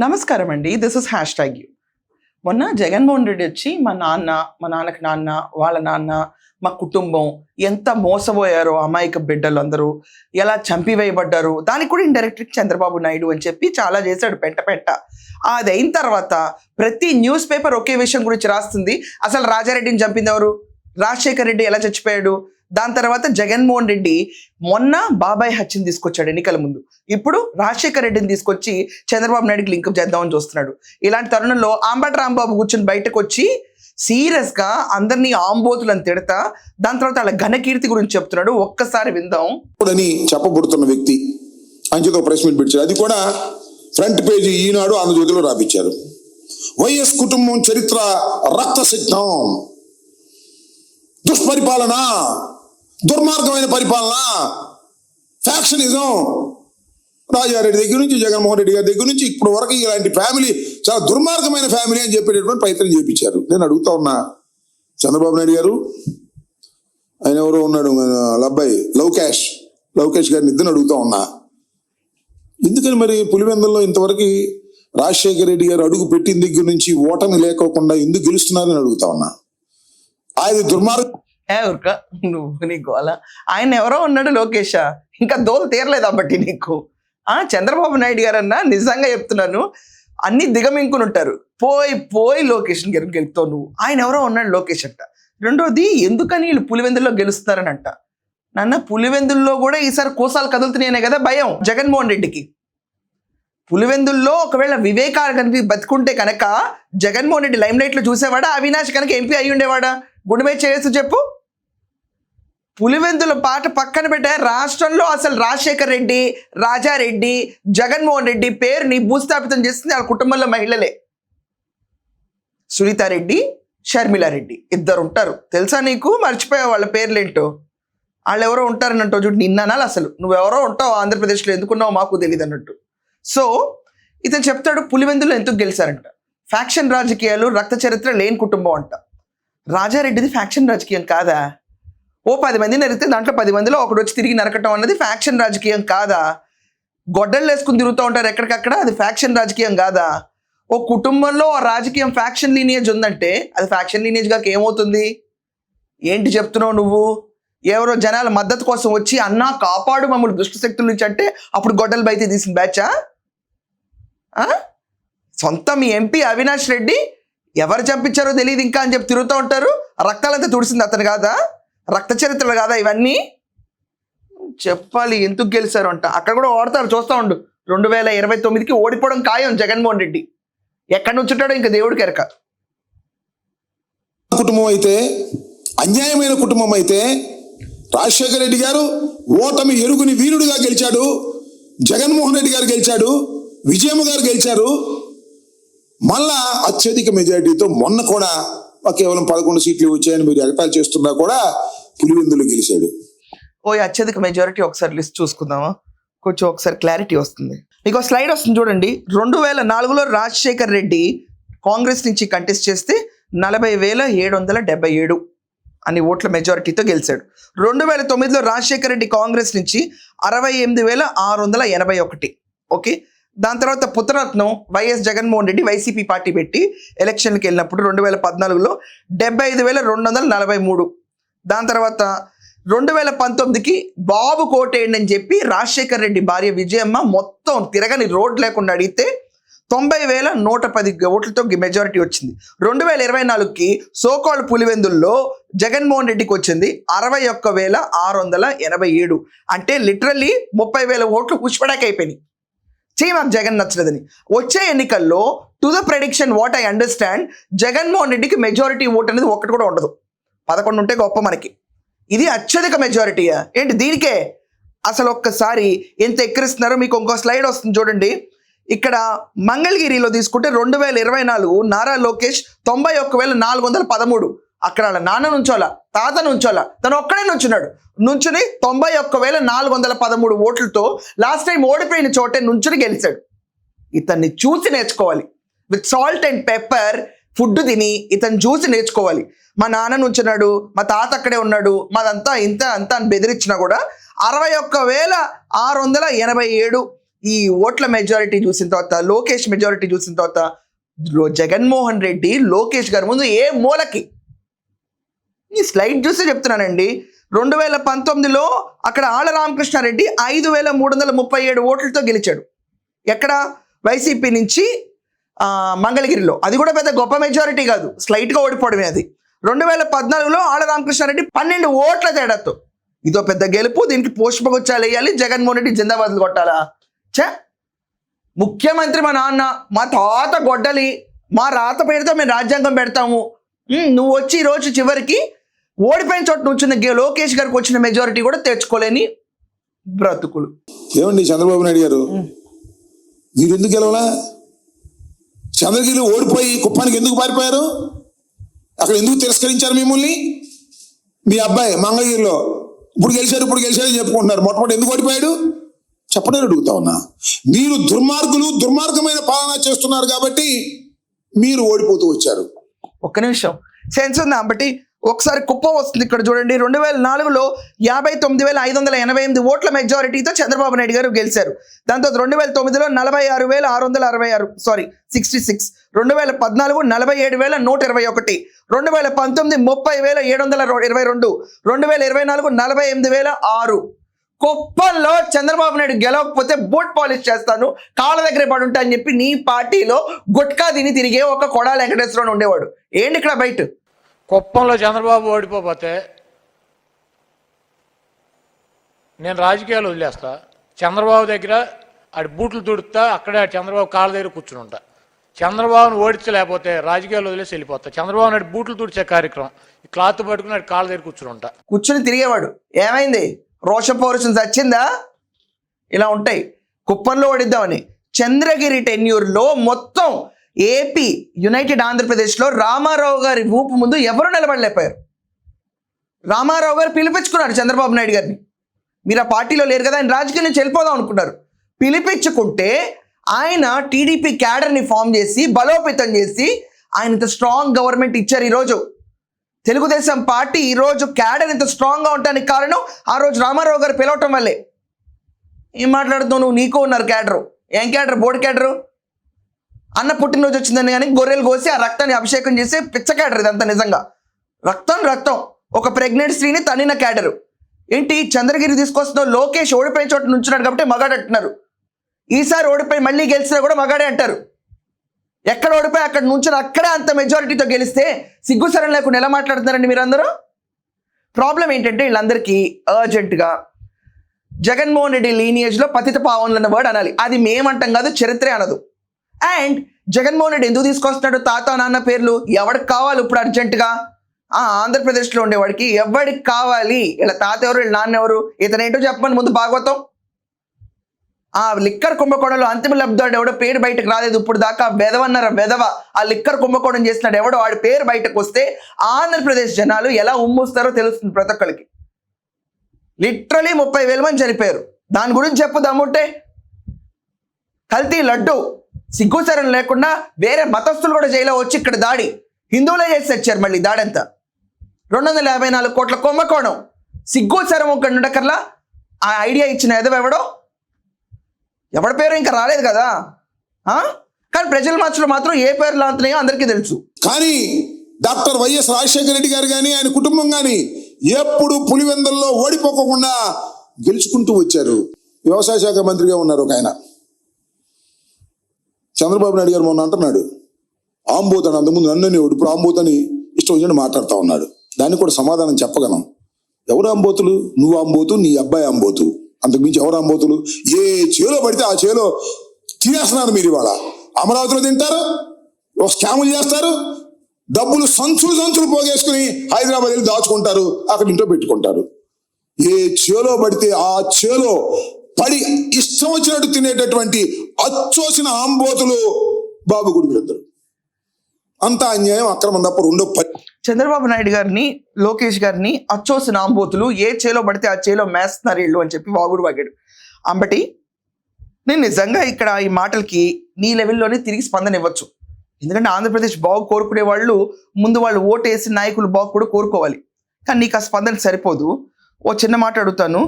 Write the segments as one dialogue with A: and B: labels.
A: నమస్కారం అండి. This is hash tag you. మొన్న జగన్మోహన్ రెడ్డి వచ్చి మా నాన్నకి నాన్న, వాళ్ళ నాన్న, మా కుటుంబం ఎంత మోసపోయారో, అమాయక బిడ్డలు అందరూ ఎలా చంపివేయబడ్డారు, దానికి కూడా ఇండైరెక్ట్ చంద్రబాబు నాయుడు అని చెప్పి చాలా చేశాడు పెంట. అది అయిన తర్వాత ప్రతి న్యూస్ పేపర్ ఒకే విషయం గురించి రాస్తుంది. అసలు రాజారెడ్డిని చంపింది ఎవరు, రాజశేఖర్ రెడ్డి ఎలా చచ్చిపోయాడు, దాని తర్వాత జగన్మోహన్ రెడ్డి మొన్న బాబాయ్ హత్యని తీసుకొచ్చాడు ఎన్నికల ముందు, ఇప్పుడు రాజశేఖర్ రెడ్డిని తీసుకొచ్చి చంద్రబాబు నాయుడుకి లింకప్ చేద్దామని చూస్తున్నాడు. ఇలాంటి తరుణంలో అంబటి రాంబాబు కూర్చొని బయటకు వచ్చి సీరియస్ గా అందరినీ ఆంబోతులను తిడతా దాని తర్వాత వాళ్ళ ఘనకీర్తి గురించి చెప్తున్నాడు. ఒక్కసారి విందాం.
B: చెప్పబడుతున్న వ్యక్తి అంచెతో ప్రెస్ మీట్ పెట్టారు, అది కూడా ఫ్రంట్ పేజీ ఈనాడు ఆంధ్రజ్యోతిలో రాపించారు. వైఎస్ కుటుంబం చరిత్ర రక్త సిద్ధం, దుష్పరిపాలన, దుర్మార్గమైన పరిపాలన, ఫ్యాక్షనిజం, రాజారెడ్డి దగ్గర నుంచి జగన్మోహన్ రెడ్డి గారి దగ్గర నుంచి ఇప్పుడు వరకు ఇలాంటి ఫ్యామిలీ చాలా దుర్మార్గమైన ఫ్యామిలీ అని చెప్పేటటువంటి ప్రయత్నం చేయించారు. నేను అడుగుతా ఉన్నా, చంద్రబాబు నాయుడు గారు, ఆయన ఎవరో ఉన్నాడు అబ్బాయి లవకేష్ గారిని ఇద్దరిని అడుగుతా ఉన్నా, ఎందుకని మరి పులివెందుల్లో ఇంతవరకు రాజశేఖర రెడ్డి గారు అడుగు పెట్టిన దగ్గర నుంచి ఓటమి లేకోకుండా ఎందుకు గెలుస్తున్నారని అడుగుతా ఉన్నా. ఆయన దుర్మార్గం.
A: నువ్వు నీకు అలా ఆయన ఎవరో ఉన్నాడు లోకేష్, ఇంకా దోలు తీరలేదు అబ్బట్టి నీకు. చంద్రబాబు నాయుడు గారన్నా నిజంగా చెప్తున్నాను, అన్ని దిగమింకుని ఉంటారు. పోయి లోకేష్ గారికి గెలుతావు నువ్వు. ఆయన ఎవరో ఉన్నాడు లోకేష్ అంట. రెండోది, ఎందుకని వీళ్ళు పులివెందుల్లో గెలుస్తారని అంట. నాన్న, పులివెందుల్లో కూడా ఈసారి కోసాలు కదులుతున్నాయనే కదా భయం జగన్మోహన్ రెడ్డికి. పులివెందుల్లో ఒకవేళ వివేకాలు కనిపి బతుకుంటే కనుక జగన్మోహన్ రెడ్డి లైమ్ లైట్ లో చూసేవాడా, అవినాష్ కనుక ఎంపీ అయ్యి ఉండేవాడా? గుడిమే చేయొచ్చు చెప్పు. పులివెందుల పాట పక్కన పెట్టే రాష్ట్రంలో అసలు రాజశేఖర్ రెడ్డి, రాజారెడ్డి, జగన్మోహన్ రెడ్డి పేరుని భూస్థాపితం చేస్తుంది వాళ్ళ కుటుంబంలో మహిళలే. సునీతారెడ్డి, షర్మిలారెడ్డి ఇద్దరు ఉంటారు, తెలుసా నీకు? మర్చిపోయావు వాళ్ళ పేర్లేంటో. వాళ్ళు ఎవరో ఉంటారని అంటావు చూడు, నిన్ననాలు అసలు నువ్వెవరో ఉంటావు ఆంధ్రప్రదేశ్లో, ఎందుకున్నావు మాకు తెలియదు అన్నట్టు. సో ఇతను చెప్తాడు పులివెందులో ఎందుకు గెలిచారంట. ఫ్యాక్షన్ రాజకీయాలు, రక్త చరిత్ర లేని కుటుంబం అంట. రాజారెడ్డిది ఫ్యాక్షన్ రాజకీయం కాదా? ఓ 10 మంది నరికితే దాంట్లో 10 మందిలో ఒకడు వచ్చి తిరిగి నరకటం అన్నది ఫ్యాక్షన్ రాజకీయం కాదా? గొడ్డలు వేసుకుని తిరుగుతూ ఉంటారు ఎక్కడికక్కడ, అది ఫ్యాక్షన్ రాజకీయం కాదా? ఓ కుటుంబంలో రాజకీయం ఫ్యాక్షన్ లీనియేజ్ ఉందంటే అది ఫ్యాక్షన్ లీనియేజ్ కాక ఏమవుతుంది? ఏంటి చెప్తున్నావు నువ్వు? ఎవరో జనాల మద్దతు కోసం వచ్చి అన్నా కాపాడు మమ్మల్ని దుష్ట శక్తుల నుంచి అంటే అప్పుడు గొడ్డలు బయట తీసిన బ్యాచా? సొంత మీ ఎంపీ అవినాష్ రెడ్డి ఎవరు చంపించారో తెలియదు ఇంకా అని చెప్పి తిరుగుతూ ఉంటారు. రక్తాలంతా తుడిసింది అతను కాదా? రక్త చరిత్రలు కాదా ఇవన్నీ? చెప్పాలి ఎందుకు గెలిచారు అంట. అక్కడ కూడా ఓడతారు, చూస్తూ ఉండు. 2029కి ఓడిపోవడం ఖాయం జగన్మోహన్ రెడ్డి. ఎక్కడి నుంచి ఉంటాడో ఇంకా దేవుడికి ఎరక.
B: కుటుంబం అయితే, అన్యాయమైన కుటుంబం అయితే రాజశేఖర రెడ్డి గారు ఓటమి ఎరుగుని వీరుడుగా గెలిచాడు, జగన్మోహన్ రెడ్డి గారు గెలిచాడు, విజయమ్మ గారు గెలిచారు. మళ్ళా అత్యధిక మెజారిటీతో మొన్న కూడా కేవలం 11 సీట్లు వచ్చాయని మీరు ఎగతాళి చేస్తున్నా కూడా పులివెందులు గెలిచాడు.
A: అత్యధిక మెజారిటీ ఒకసారి లిస్ట్ చూసుకుందామా, కొంచెం ఒకసారి క్లారిటీ వస్తుంది. మీకు స్లైడ్ వస్తుంది చూడండి. 2004లో రాజశేఖర్ రెడ్డి కాంగ్రెస్ నుంచి కంటెస్ట్ చేస్తే 40,777 అని ఓట్ల మెజారిటీతో గెలిచాడు. 2009లో రాజశేఖర రెడ్డి కాంగ్రెస్ నుంచి 68,681. ఓకే, దాని తర్వాత పుత్రరత్నం వైఎస్ జగన్మోహన్ రెడ్డి వైసీపీ పార్టీ పెట్టి ఎలక్షన్కి వెళ్ళినప్పుడు 2014లో 75,243. దాని తర్వాత 2019కి బాబు కోటేయండి అని చెప్పి రాజశేఖర రెడ్డి భార్య విజయమ్మ మొత్తం తిరగని రోడ్ లేకుండా అడిగితే 90,110 ఓట్లతో మెజారిటీ వచ్చింది. 2024కి సోకాల్డ్ పులివెందుల్లో జగన్మోహన్ రెడ్డికి వచ్చింది 61,687. అంటే లిటరల్లీ 30,000 ఓట్లు పుష్పడాక్ అయిపోయినాయి. మాకు జగన్ నచ్చలేదని. వచ్చే ఎన్నికల్లో to the prediction what I understand, Jaganmohan రెడ్డికి మెజారిటీ ఓట్ అనేది ఒక్కటి కూడా ఉండదు. 11 ఉంటే గొప్ప మనకి. ఇది అత్యధిక మెజారిటీయా ఏంటి? దీనికే అసలు ఒక్కసారి ఎంత ఎక్కిరిస్తున్నారో మీకు ఇంకో స్లైడ్ వస్తుంది చూడండి. ఇక్కడ మంగళగిరిలో తీసుకుంటే 2024 నారా లోకేష్ 91,413. అక్కడ వాళ్ళ నాన్న నుంచోలా, తాత నుంచోలా, తను ఒక్కడే నుంచున్నాడు. నుంచుని 91,413 ఓట్లతో లాస్ట్ టైం ఓడిపోయిన చోటే నుంచుని గెలిచాడు. ఇతన్ని చూసి నేర్చుకోవాలి. With salt and pepper food తిని ఇతను చూసి నేర్చుకోవాలి. మా నాన్న నుంచున్నాడు, మా తాత అక్కడే ఉన్నాడు, మాదంతా ఇంత అంతా అని బెదిరించినా కూడా 61,687 ఈ ఓట్ల మెజారిటీ చూసిన తర్వాత, లోకేష్ మెజారిటీ చూసిన తర్వాత జగన్మోహన్ రెడ్డి లోకేష్ గారి ముందు ఏ మూలకి, ఈ స్లైడ్ చూసి చెప్తున్నానండి. 2019లో అక్కడ ఆళ్ళ రామకృష్ణారెడ్డి 5337 ఓట్లతో గెలిచాడు. ఎక్కడ? వైసీపీ నుంచి మంగళగిరిలో. అది కూడా పెద్ద గొప్ప మెజారిటీ కాదు, స్లైట్గా ఓడిపోవడమే అది. 2014లో ఆళ్ళ రామకృష్ణారెడ్డి 12 ఓట్ల తేడాతో. ఇదో పెద్ద గెలుపు, దీనికి పుష్పగుచ్చాలు వేయాలి, జగన్మోహన్ రెడ్డి జిందాబాద్లు కొట్టాలా? ముఖ్యమంత్రి మా నాన్న, మా తాత గొడ్డలి, మా రాత పేరుతో మేము రాజ్యాంగం పెడతాము. నువ్వు వచ్చి ఈరోజు చివరికి ఓడిపోయిన చోట నుంచిన లోకేష్ గారికి వచ్చిన మెజారిటీ కూడా తెచ్చుకోలేని బ్రతుకులు.
B: ఏమండి చంద్రబాబు నాయుడు గారు, మీరు ఎందుకు గెలవలా? చంద్రగిరి ఓడిపోయి కుప్పానికి ఎందుకు పారిపోయారు? అక్కడ ఎందుకు తిరస్కరించారు మిమ్మల్ని? మీ అబ్బాయి మంగళగిరిలో ఇప్పుడు గెలిచారని చెప్పుకుంటున్నారు. మొట్టమొదటి ఎందుకు ఓడిపోయాడు చెప్పడం అడుగుతా ఉన్నా. మీరు దుర్మార్గమైన పాలన చేస్తున్నారు కాబట్టి మీరు ఓడిపోతూ వచ్చారు.
A: ఒక్క నిమిషం, సెన్స్ ఉందా? బట్టి ఒకసారి కుప్పం వస్తుంది ఇక్కడ చూడండి. 2004లో 59,588 ఓట్ల మెజారిటీతో చంద్రబాబు నాయుడు గారు గెలిచారు. దాంతో 2009లో 46,666, 66, 2014 47,121, 2019 30,722, 2024 48,006. కుప్పంలో చంద్రబాబు నాయుడు గెలవకపోతే బూట్ పాలిష్ చేస్తాను, కాళ్ళ దగ్గర పడి ఉంటా అని చెప్పి నీ పార్టీలో గుట్కా తిని తిరిగే ఒక కొడాల వెంకటేశ్వరరావు ఉండేవాడు. ఏంటి ఇక్కడ బయట?
C: కుప్పంలో చంద్రబాబు ఓడిపోతే నేను రాజకీయాలు వదిలేస్తా, చంద్రబాబు దగ్గర ఆడి బూట్లు తుడుతా, అక్కడే చంద్రబాబు కాళ్ళ దగ్గర కూర్చుని ఉంటా. చంద్రబాబును ఓడించలేకపోతే రాజకీయాలు వదిలేసి వెళ్ళిపోతా. చంద్రబాబు నాయుడు బూట్లు తుడిచే కార్యక్రమం, ఈ క్లాత్ పట్టుకుని ఆడి కాళ్ళ దగ్గర కూర్చుని ఉంటా.
A: కూర్చుని తిరిగేవాడు. ఏమైంది? రోష పౌరుషం చచ్చిందా? ఇలా ఉంటాయి. కుప్పంలో ఓడిద్దామని చంద్రగిరి టెన్యూర్లో మొత్తం ఏపీ యునైటెడ్ ఆంధ్రప్రదేశ్లో రామారావు గారి ఊపు ముందు ఎవరు నిలబడలేకపోయారు. రామారావు గారు పిలిపించుకున్నారు చంద్రబాబు నాయుడు గారిని. మీరు ఆ పార్టీలో లేరు కదా, ఆయన రాజకీయం నుంచి వెళ్ళిపోదాం అనుకున్నారు. పిలిపించుకుంటే ఆయన టీడీపీ క్యాడర్ని ఫామ్ చేసి బలోపేతం చేసి ఆయన ఇంత స్ట్రాంగ్ గవర్నమెంట్ ఇచ్చారు. ఈరోజు తెలుగుదేశం పార్టీ ఈరోజు క్యాడర్ ఇంత స్ట్రాంగ్గా ఉండడానికి కారణం ఆ రోజు రామారావు గారు పిలవటం వల్లే. ఏం మాట్లాడుతున్నావు నువ్వు? నీకు ఉన్నారు క్యాడరు. ఏం క్యాడరు? Board cadre. అన్న పుట్టినరోజు వచ్చిందని కానీ గొర్రెలు కోసి ఆ రక్తాన్ని అభిషేకం చేసి పిచ్చ క్యాడర్ ఇదంతా. నిజంగా రక్తం ఒక ప్రెగ్నెంట్ స్త్రీని తనిన క్యాడరు. ఏంటి చంద్రగిరి తీసుకొస్తున్నావు? లోకేష్ ఓడిపోయిన చోట నుంచున్నాడు కాబట్టి మగాడు అంటున్నారు. ఈసారి ఓడిపోయి మళ్ళీ గెలిచినా కూడా మగాడే అంటారు. ఎక్కడ ఓడిపోయి అక్కడ నుంచి అక్కడే అంత మెజారిటీతో గెలిస్తే సిగ్గుసరం లేకుండా ఎలా మాట్లాడుతున్నారండి మీరందరూ? ప్రాబ్లం ఏంటంటే వీళ్ళందరికీ అర్జెంటుగా జగన్మోహన్ రెడ్డి లీనియేజ్లో పతిత పావనులు అన్న వర్డ్ అనాలి. అది మేమంటాం కాదు, చరిత్రే అనదు. అండ్ జగన్మోహన్ రెడ్డి ఎందుకు తీసుకొస్తున్నాడు తాత నాన్న పేర్లు? ఎవరికి కావాలి ఇప్పుడు అర్జెంటుగా? ఆంధ్రప్రదేశ్లో ఉండేవాడికి ఎవరికి కావాలి? ఇలా తాత ఎవరు, వీళ్ళ నాన్న ఎవరు, ఇతనేంటో చెప్పమని ముందు భాగవతం. ఆ లిక్కర్ కుంభకోణంలో అంతిమ లబ్ధాడు ఎవడో పేరు బయటకు రాలేదు ఇప్పుడు దాకా. వెధవన్నర వెధవ ఆ లిక్కర్ కుంభకోణం చేసినాడు ఎవడో, వాడి పేరు బయటకు వస్తే ఆంధ్రప్రదేశ్ జనాలు ఎలా ఉమ్మూస్తారో తెలుస్తుంది ప్రతి ఒక్కరికి. లిటరలీ 30,000 మంది చనిపోయారు. దాని గురించి చెప్పు దమ్ముంటే. కల్తీ లడ్డు సిగ్గుసరం లేకుండా వేరే మతస్థులు కూడా జైల్లో వచ్చి ఇక్కడ దాడి హిందువులే చేసి వచ్చారు. మళ్ళీ దాడంతా 254 కోట్ల కుంభకోణం. సిగ్గుసరం ఒక ఉండకర్లా ఆ ఐడియా ఇచ్చిన ఎదవెవడో, ఎవడి పేరు ఇంకా రాలేదు కదా. కానీ ప్రజల మధ్యలో మాత్రం ఏ పేర్లు అంటున్నాయో అందరికీ తెలుసు.
B: కానీ డాక్టర్ వైఎస్ రాజశేఖర రెడ్డి గారు కానీ ఆయన కుటుంబం కానీ ఎప్పుడు పులివెందల్లో ఓడిపోకుండా గెలుచుకుంటూ వచ్చారు. వ్యవసాయ శాఖ మంత్రిగా ఉన్నారు ఒక ఆయన. చంద్రబాబు నాయుడు గారు మొన్న అంటున్నాడు ఆంబోతని, అంతకుముందు నన్ను ఇప్పుడు ఆంబోతని ఇష్టం వచ్చినట్టు మాట్లాడుతూ ఉన్నాడు. దానికి కూడా సమాధానం చెప్పగలం. ఎవరు ఆంబోతులు? నువ్వు ఆంబోతు, నీ అబ్బాయి ఆంబోతు. అంతకుమించి ఎవరు ఆంబోతులు? ఏ చేలో పడితే ఆ చేలో తినేస్తున్నారు మీరు. ఇవాళ అమరావతిలో తింటారు, స్కాములు చేస్తారు, డబ్బులు సంచులు పోగేసుకుని హైదరాబాద్ వెళ్ళి దాచుకుంటారు, అక్కడ ఇంట్లో పెట్టుకుంటారు. ఏ చేలో పడితే ఆ చేలో పడి ఇష్టం వచ్చినట్టు తినేటటువంటి అచ్చోసిన ఆంబోతులు బాబు గుడి ఇద్దరు. అంత అన్యాయం, అక్రమం తప్ప రెండో
A: చంద్రబాబు నాయుడు గారిని, లోకేష్ గారిని అచ్చోసిన ఆంబోతులు, ఏ చేలో పడితే ఆ చేలో మేస్తున్నారు వీళ్ళు అని చెప్పి వాగుడు వాగాడు. అంబటి నేను నిజంగా ఇక్కడ ఈ మాటలకి నీ లెవెల్లోనే తిరిగి స్పందన ఇవ్వచ్చు. ఎందుకంటే ఆంధ్రప్రదేశ్ బాగు కోరుకునే వాళ్ళు ముందు వాళ్ళు ఓటు వేసి నాయకులు బాగు కూడా కోరుకోవాలి. కానీ నీకు ఆ స్పందన సరిపోదు. ఓ చిన్న మాట అడుగుతాను.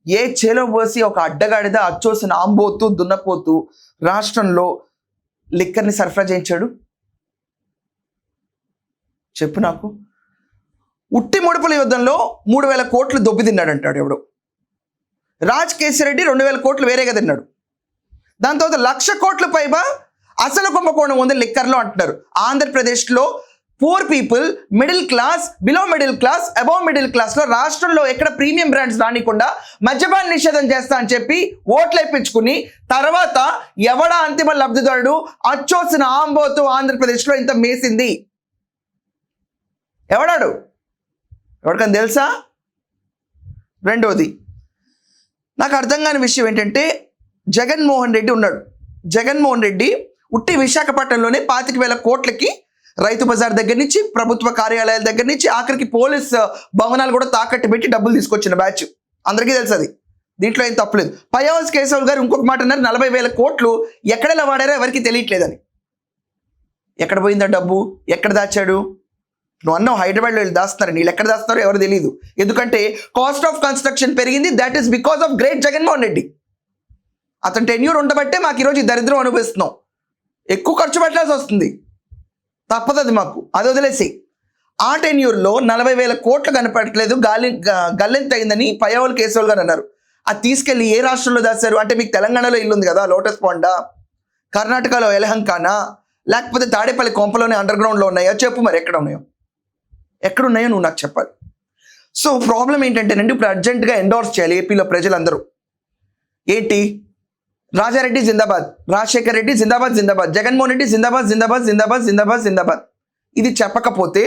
A: ఏ చేలో పోసి ఒక అడ్డగాడిద అచ్చోసిన ఆంబోతు దున్నపోతూ రాష్ట్రంలో లిక్కర్ని సరఫరా చేయించాడు? చెప్పు నాకు. ఉట్టి ముడుపుల యుద్ధంలో 3,000 కోట్లు దొబ్బి తిన్నాడు ఎవడు. రాజ్ కేసిరెడ్డి 2,000 కోట్లు వేరేగా తిన్నాడు. దాని తర్వాత 1,00,000 కోట్ల పైగా అసలు కుంభకోణం ఉంది లిక్కర్లో అంటున్నారు. ఆంధ్రప్రదేశ్లో poor people, middle class, below middle class, above middle క్లాస్లో రాష్ట్రంలో ఎక్కడ ప్రీమియం బ్రాండ్స్ రానికుండా మద్యపాన నిషేధం చేస్తా అని చెప్పి ఓట్లు వేయించుకుని తర్వాత ఎవడ అంతిమ లబ్ధిదారుడు అచ్చోసిన ఆంబోతు ఆంధ్రప్రదేశ్లో ఇంత మేసింది ఎవడాడు? ఎవరికని తెలుసా? రెండోది, నాకు అర్థం కాని విషయం ఏంటంటే జగన్మోహన్ రెడ్డి ఉన్నాడు. జగన్మోహన్ రెడ్డి ఉట్టి విశాఖపట్నంలోనే 25,000 కోట్లకి రైతు బజార్ దగ్గర నుంచి, ప్రభుత్వ కార్యాలయాల దగ్గర నుంచి, ఆఖరికి పోలీస్ భవనాలు కూడా తాకట్టు పెట్టి డబ్బులు తీసుకొచ్చిన బ్యాచ్. అందరికీ తెలుసు అది. దీంట్లో ఏం తప్పలేదు. పయ్యావస్ కేశవ్ గారు ఇంకొక మాట అన్నారు, 40,000 కోట్లు ఎక్కడెలా వాడారో ఎవరికి తెలియట్లేదని. ఎక్కడ పోయిందా డబ్బు? ఎక్కడ దాచాడు? నువ్వు అన్నావు హైదరాబాద్లో వీళ్ళు దాస్తున్నారు, వీళ్ళు ఎక్కడ దాస్తున్నారో ఎవరు తెలియదు. ఎందుకంటే కాస్ట్ ఆఫ్ కన్స్ట్రక్షన్ పెరిగింది. That is because of great Jaganmohan Reddy. అతను టెన్యూర్ ఉండబట్టే మాకు ఈరోజు ఈ దరిద్రం అనుభవిస్తున్నాం. ఎక్కువ ఖర్చు పెట్టాల్సి వస్తుంది, తప్పదు అది మాకు. అది వదిలేసి ఆ టెన్యూర్లో 40,000 కోట్లు కనపడట్లేదు, గల్లెంత అయిందని పయ్యావులు కేశవులు గారు అన్నారు. అది తీసుకెళ్ళి ఏ రాష్ట్రంలో దాచారు అంటే, మీకు తెలంగాణలో ఇల్లు ఉంది కదా లోటస్ పాండా, కర్ణాటకలో ఎలహంకానా, లేకపోతే తాడేపల్లి కొంపలోనే అండర్ గ్రౌండ్లో ఉన్నాయో చెప్పు. మరి ఎక్కడున్నాయో నువ్వు నాకు చెప్పాలి. సో ప్రాబ్లం ఏంటంటేనండి, ఇప్పుడు అర్జెంటుగా ఎండోర్స్ చేయాలి ఏపీలో ప్రజలందరూ. ఏంటి? రాజారెడ్డి జిందాబాద్, రాజశేఖర్ రెడ్డి జిందాబాద్ జిందాబాద్, జగన్మోహన్ రెడ్డి జిందాబాద్ జిందాబాద్ జిందాబాద్ జిందాబాద్ జిందాబాద్. ఇది చెప్పకపోతే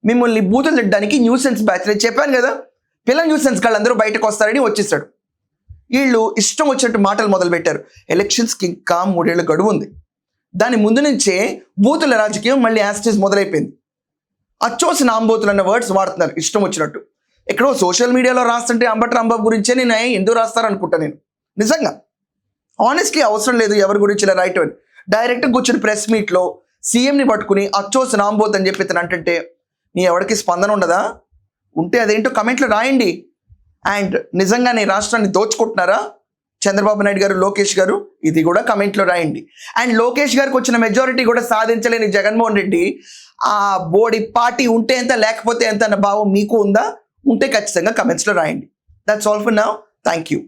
A: మిమ్మల్ని బూతులు తిట్టడానికి న్యూసెన్స్ బ్యాచ్, నేను చెప్పాను కదా పిల్లల న్యూసెన్స్ వాళ్ళందరూ బయటకు వస్తారని వచ్చేసాడు. వీళ్ళు ఇష్టం వచ్చినట్టు మాటలు మొదలుపెట్టారు. ఎలక్షన్స్కి ఇంకా 3 ఏళ్ళ గడువు ఉంది. దాని ముందు నుంచే బూతుల రాజకీయం మళ్ళీ యాస్టేజ్ మొదలైపోయింది. అచ్చోసిన ఆంబోతులు అన్న వర్డ్స్ వాడుతున్నారు ఇష్టం వచ్చినట్టు. ఎక్కడో సోషల్ మీడియాలో రాస్తుంటే అంబటి రాంబాబు గురించే నేను ఎందుకు రాస్తారనుకుంటా. నేను నిజంగా ఆనెస్ట్లీ అవసరం లేదు ఎవరి గురించి ఇలా రైట్ అని. డైరెక్ట్గా కూర్చొని ప్రెస్ మీట్లో సీఎంని పట్టుకుని అచ్చోసిన ఆంబోత్ అని చెప్పి అంటే నీ ఎవరికి స్పందన ఉండదా? ఉంటే అదేంటో కమెంట్లో రాయండి. అండ్ నిజంగానే రాష్ట్రాన్ని దోచుకుంటున్నారా చంద్రబాబు నాయుడు గారు, లోకేష్ గారు? ఇది కూడా కమెంట్లో రాయండి. అండ్ లోకేష్ గారికి వచ్చిన మెజారిటీ కూడా సాధించలేని జగన్మోహన్ రెడ్డి ఆ బోడి పార్టీ ఉంటే ఎంత లేకపోతే ఎంత అన్న భావం మీకు ఉందా? ఉంటే ఖచ్చితంగా కమెంట్స్లో రాయండి. That's all for now. Thank you.